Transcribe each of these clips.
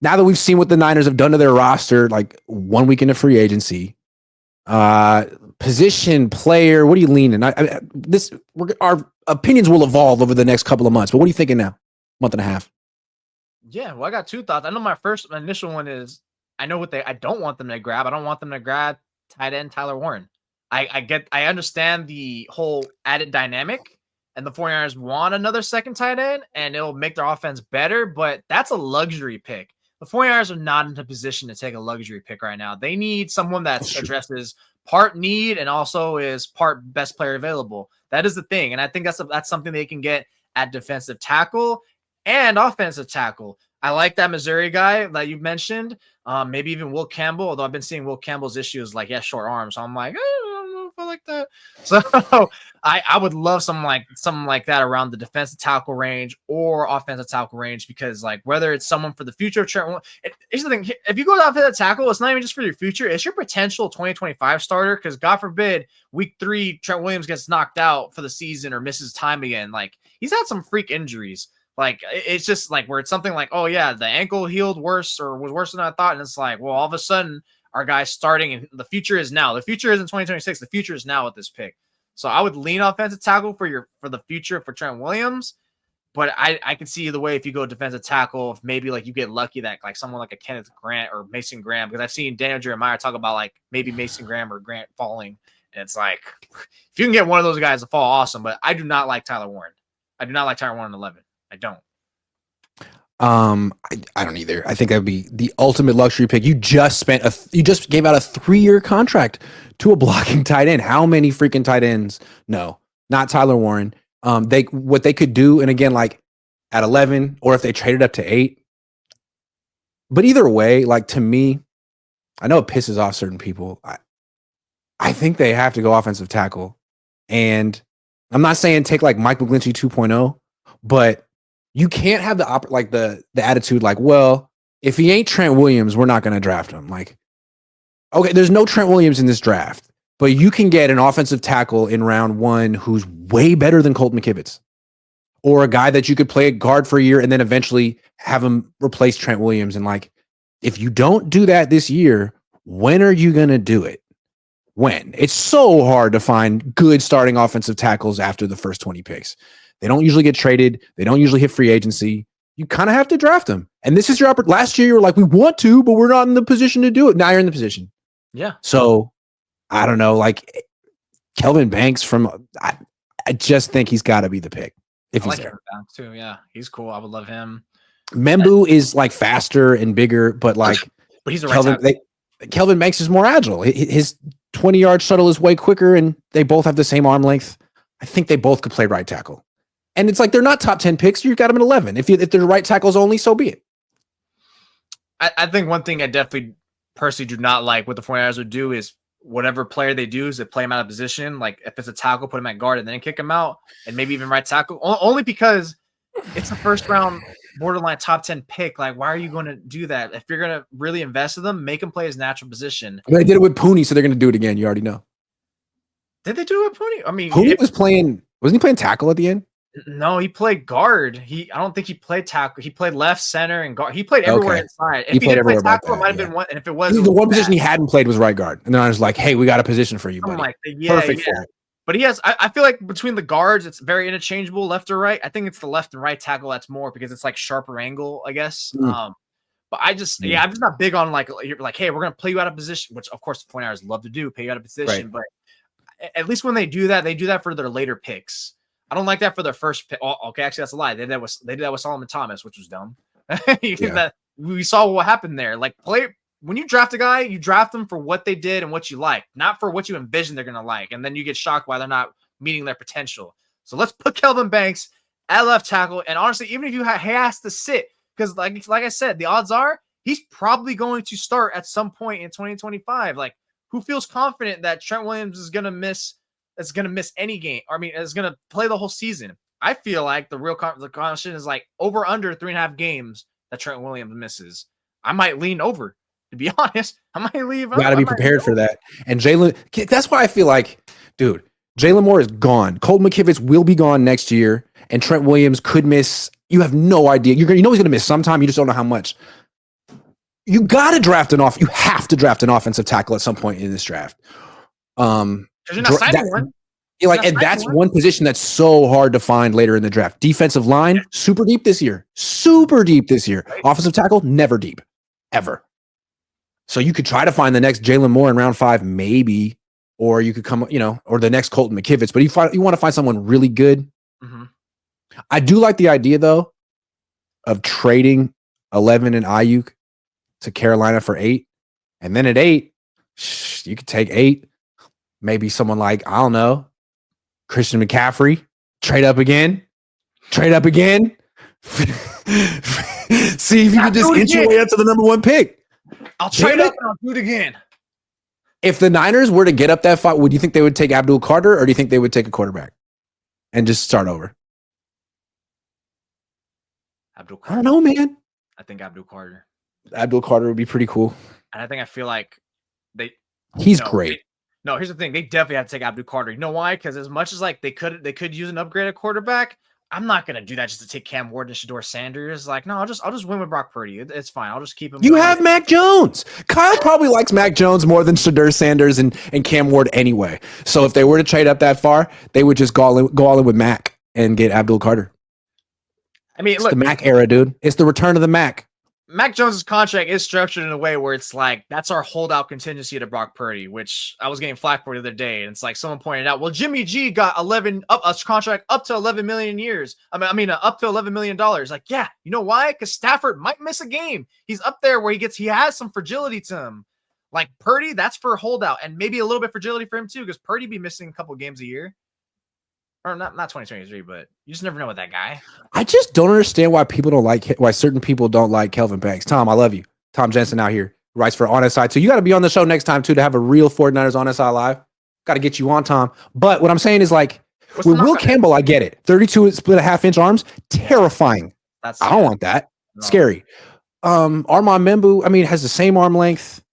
now that we've seen what the Niners have done to their roster, like 1 week into free agency, position, player, what are you leaning? Our opinions will evolve over the next couple of months, but what are you thinking now? Month and a half. Yeah, well, I got two thoughts. I know my initial one is I know what I don't want them to grab. I don't want them to grab tight end Tyler Warren. I understand the whole added dynamic, and the 49ers want another second tight end, and it'll make their offense better, but that's a luxury pick. The 49ers are not in a position to take a luxury pick right now. They need someone that addresses part need and also is part best player available. That is the thing, and I think that's something they can get at defensive tackle and offensive tackle. I like that Missouri guy that you mentioned. Maybe even Will Campbell, although I've been seeing Will Campbell's issues like, short arms. So I'm like, I don't know if I like that. So I would love something like that around the defensive tackle range or offensive tackle range, because like whether it's someone for the future, here's the thing. If you go to offensive tackle, it's not even just for your future. It's your potential 2025 starter, because God forbid week 3, Trent Williams gets knocked out for the season or misses time again. Like he's had some freak injuries. Like, it's just like where it's something like, oh, yeah, the ankle healed worse or was worse than I thought. And it's like, well, all of a sudden, our guy's starting, and the future is now. The future isn't 2026. The future is now with this pick. So I would lean offensive tackle for the future for Trent Williams. But I can see either way if you go defensive tackle, if maybe like you get lucky that like someone like a Kenneth Grant or Mason Graham, because I've seen Daniel Jeremiah talk about like maybe Mason Graham or Grant falling. And it's like, if you can get one of those guys to fall, awesome. But I do not like Tyler Warren. I do not like Tyler Warren 11. I don't. I don't either. I think that'd be the ultimate luxury pick. You just gave out a 3-year contract to a blocking tight end. How many freaking tight ends? No, not Tyler Warren. What they could do, and again, like at 11, or if they traded up to 8. But either way, like to me, I know it pisses off certain people. I think they have to go offensive tackle, and I'm not saying take like Mike McGlinchey 2.0, but you can't have the attitude like, well, if he ain't Trent Williams, we're not going to draft him. Like, okay, there's no Trent Williams in this draft, but you can get an offensive tackle in round 1 who's way better than Colt McKivitz, or a guy that you could play a guard for a year and then eventually have him replace Trent Williams. And like, if you don't do that this year, when are you going to do it? When? It's so hard to find good starting offensive tackles after the first 20 picks. They don't usually get traded. They don't usually hit free agency. You kind of have to draft them. And this is your opportunity. Last year, you were like, we want to, but we're not in the position to do it. Now you're in the position. Yeah. So I don't know, like Kelvin Banks I just think he's got to be the pick if he's there. Banks too. Yeah. He's cool. I would love him. Membu is like faster and bigger, but he's a Kelvin Banks is more agile. His 20-yard shuttle is way quicker, and they both have the same arm length. I think they both could play right tackle. And it's like they're not top 10 picks. You've got them at 11. If they're right tackles only, so be it. I think one thing I definitely personally do not like what the 49ers would do is whatever player they do is they play him out of position. Like if it's a tackle, put him at guard and then kick him out, and maybe even right tackle. Only because it's a first round borderline top 10 pick. Like, why are you going to do that? If you're going to really invest in them, make him play his natural position. They did it with Pooney, so they're going to do it again. You already know. Did they do it with Pooney? I mean, Pooney wasn't he playing tackle at the end? No, he played guard. I don't think he played tackle. He played left, center, and guard. He played everywhere inside. If he didn't play tackle, it might have been one. And if it was, the one position he hadn't played was right guard. And then I was like, hey, we got a position for you, buddy. Like, perfect for it. But he has. I feel like between the guards, it's very interchangeable, left or right. I think it's the left and right tackle that's more because it's like sharper angle, I guess. But I'm just not big on like you're like, hey, we're gonna play you out of position, which of course the 49ers love to do, play you out of position. Right. But at least when they do that for their later picks. I don't like that for their first pick. Oh, okay, actually, that's a lie. They did that with Solomon Thomas, which was dumb. We saw what happened there. Like, when you draft a guy, you draft them for what they did and what you like, not for what you envision they're gonna like, and then you get shocked why they're not meeting their potential. So let's put Kelvin Banks at left tackle, and honestly, even if he has to sit, because like I said, the odds are he's probably going to start at some point in 2025. Like, who feels confident that Trent Williams is gonna miss any game? I mean, is going to play the whole season. I feel like the real question is like over under 3.5 games that Trent Williams misses. I might lean over, to be honest. I might leave. You got to be prepared for that. And Jalen, that's why I feel like, dude, Jalen Moore is gone. Colt McKivitz will be gone next year, and Trent Williams could miss. You have no idea. You know he's going to miss sometime. You just don't know how much. You got to draft an off. You have to draft an offensive tackle at some point in this draft. Because you're not signing one. And that's one position that's so hard to find later in the draft. Defensive line, super deep this year. Super deep this year. Right. Offensive tackle, never deep. Ever. So you could try to find the next Jalen Moore in round 5, maybe. Or you could come, or the next Colton McKivitz. But you want to find someone really good. Mm-hmm. I do like the idea, though, of trading 11 and Ayuk to Carolina for 8. And then at 8, you could take 8. Maybe someone like, I don't know, Christian McCaffrey. Trade up again. See if you can just inch your way up to the number 1 pick. I'll trade up and I'll do it again. If the Niners were to get up that fight, would you think they would take Abdul Carter, or do you think they would take a quarterback and just start over? Abdul Carter. I don't know, man. I think Abdul Carter. Abdul Carter would be pretty cool. And I feel like he's great. No, here's the thing. They definitely have to take Abdul Carter. You know why? Because as much as like they could use an upgraded quarterback, I'm not gonna do that just to take Cam Ward and Shedeur Sanders. Like, no, I'll just win with Brock Purdy. It's fine. I'll just keep him. You have Mac Jones. Kyle probably likes Mac Jones more than Shedeur Sanders and Cam Ward anyway. So if they were to trade up that far, they would just go all in with Mac and get Abdul Carter. I mean, it's the Mac era, dude. It's the return of the Mac. Mac Jones' contract is structured in a way where it's like, that's our holdout contingency to Brock Purdy, which I was getting flack for the other day. And it's like someone pointed out, well, Jimmy G got a contract up to 11 million years. I mean, up to $11 million. Like, yeah, you know why? Because Stafford might miss a game. He's up there where he has some fragility to him. Like Purdy, that's for holdout, and maybe a little bit fragility for him too, because Purdy be missing a couple games a year. Or not 2023, but you just never know with that guy. I just don't understand why certain people don't like Kelvin Banks. Tom, I love you. Tom Jensen out here writes for On SI. So you got to be on the show next time too to have a real 49ers On SI live. Got to get you on, Tom. But what I'm saying is like with Will Campbell, I get it. 32 split a half-inch arms, terrifying. I don't want that. No. Scary. Armand Membu, I mean, has the same arm length.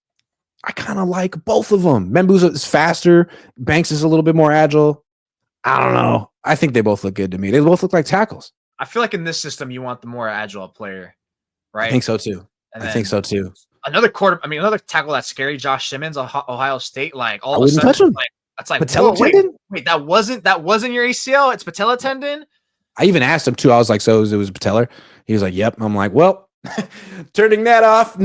I kind of like both of them. Membu's is faster. Banks is a little bit more agile. I don't know. I think they both look good to me. They both look like tackles. I feel like in this system, you want the more agile player, right? I think so too. Another tackle that's scary, Josh Simmons, Ohio State. Like all of a sudden, touch him. Like that's like patella tendon. Wait, that wasn't your ACL. It's patella tendon. I even asked him too. I was like, so it was patella? He was like, yep. I'm like, well, turning that off.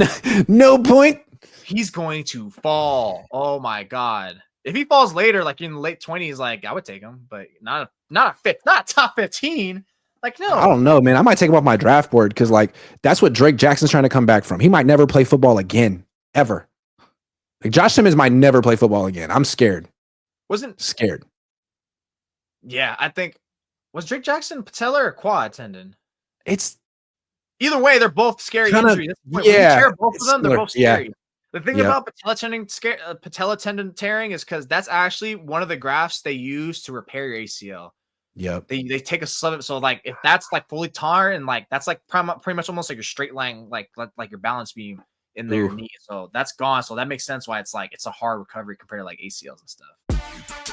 No point. He's going to fall. Oh my God. If he falls later, like in the late 20s, like I would take him, but not top 15. Like, no. I don't know, man. I might take him off my draft board because like that's what Drake Jackson's trying to come back from. He might never play football again, ever. Like Josh Simmons might never play football again. I'm scared. Scared. Yeah, I think was Drake Jackson patella or quad tendon? It's either way, they're both scary injuries. When you tear both of them, they're both scary. Yeah. The thing about patella tendon tearing is because that's actually one of the grafts they use to repair your ACL. Yep. They take a slip. So like if that's like fully torn and like that's like pretty much almost like your straight line, like your balance beam in their knee. So that's gone. So that makes sense why it's like it's a hard recovery compared to like ACLs and stuff.